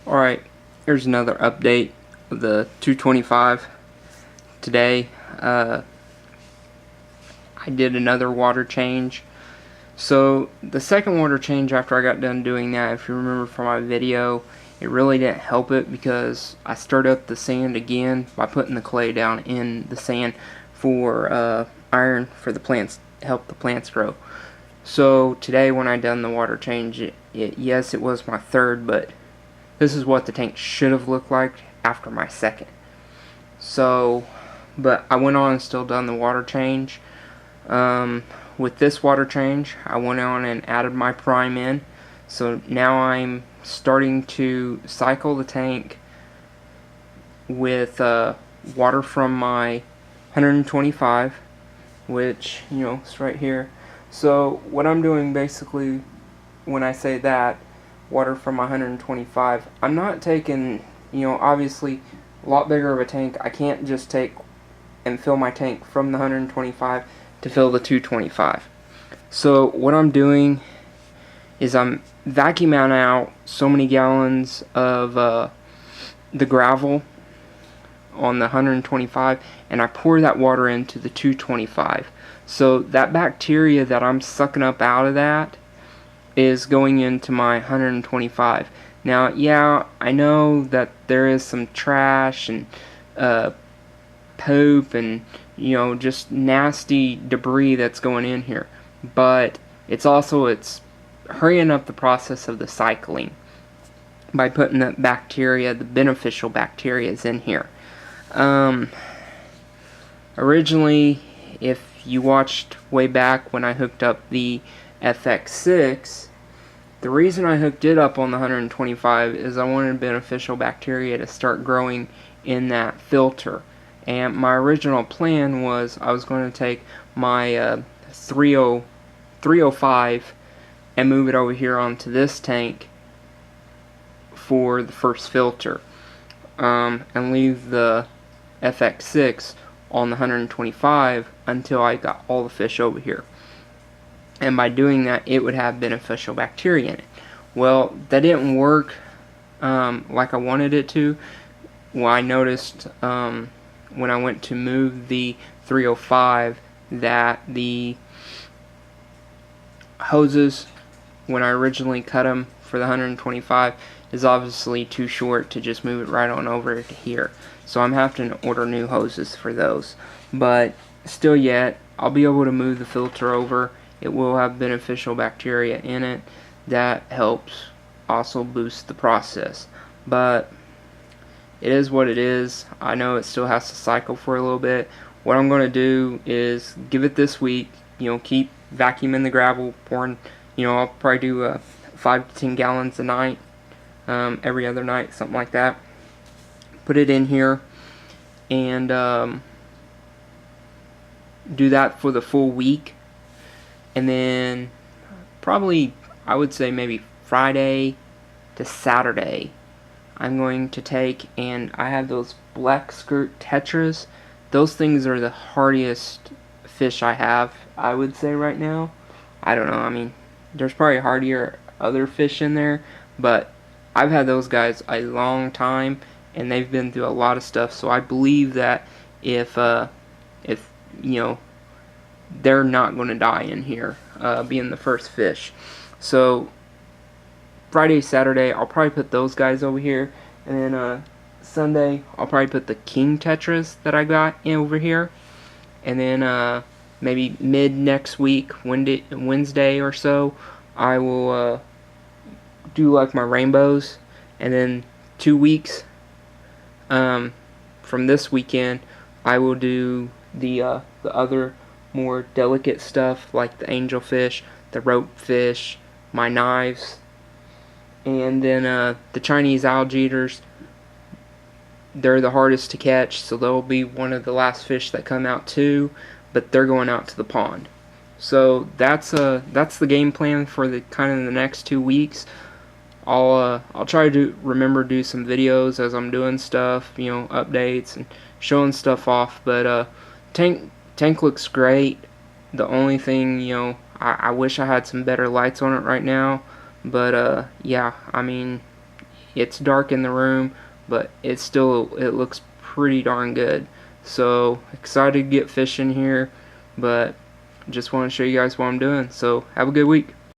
Alright, here's another update of the 225. Today, I did another water change. So, the second water change after I got done doing that, if you remember from my video, it really didn't help it because I stirred up the sand again by putting the clay down in the sand for iron for the plants, help the plants grow. So, today when I done the water change, yes, it was my third, but this is what the tank should have looked like after my second. So, but I went on and still done the water change. With this water change, I went on and added my prime in. So now I'm starting to cycle the tank with water from my 125, which, it's right here. So what I'm doing basically when I say that, water from my 125, I'm not taking, obviously a lot bigger of a tank. I can't just take and fill my tank from the 125 to fill the 225. So what I'm doing is I'm vacuuming out so many gallons of the gravel on the 125, and I pour that water into the 225. So that bacteria that I'm sucking up out of that is going into my 125. Now, yeah, I know that there is some trash and poop and just nasty debris that's going in here, but it's hurrying up the process of the cycling by putting the bacteria, the beneficial bacteria, in here. Originally, if you watched way back when I hooked up the FX6, the reason I hooked it up on the 125 is I wanted beneficial bacteria to start growing in that filter. And my original plan was I was going to take my 305 and move it over here onto this tank for the first filter, and leave the FX6 on the 125 until I got all the fish over here. And by doing that, it would have beneficial bacteria in it. Well, that didn't work like I wanted it to. Well, I noticed when I went to move the 305 that the hoses, when I originally cut them for the 125, is obviously too short to just move it right on over to here. So I'm having to order new hoses for those. But still yet, I'll be able to move the filter over. It will have beneficial bacteria in it. That helps also boost the process. But it is what it is. I know it still has to cycle for a little bit. What I'm going to do is give it this week, keep vacuuming the gravel, pouring, I'll probably do 5 to 10 gallons a night, every other night, something like that. Put it in here and do that for the full week. And then probably, I would say maybe Friday to Saturday, I'm going to take, and I have those black skirt tetras. Those things are the hardiest fish I have, I would say right now. I don't know, I mean, there's probably hardier other fish in there, but I've had those guys a long time, and they've been through a lot of stuff, so I believe that if they're not going to die in here, being the first fish. So Friday, Saturday, I'll probably put those guys over here, and then Sunday, I'll probably put the king tetras that I got in over here, and then maybe mid next week, Wednesday or so, I will do like my rainbows, and then 2 weeks from this weekend, I will do the other more delicate stuff like the angelfish, the rope fish, my knives, and then the Chinese algae eaters. They're the hardest to catch, so they'll be one of the last fish that come out too, but they're going out to the pond. So that's the game plan for the kind of the next 2 weeks. I'll try to remember to do some videos as I'm doing stuff, updates and showing stuff off. But tank looks great. The only thing, I wish I had some better lights on it right now. But yeah, I mean, It's dark in the room, but it looks pretty darn good. So excited to get fishing here, but just want to show you guys what I'm doing. So have a good week.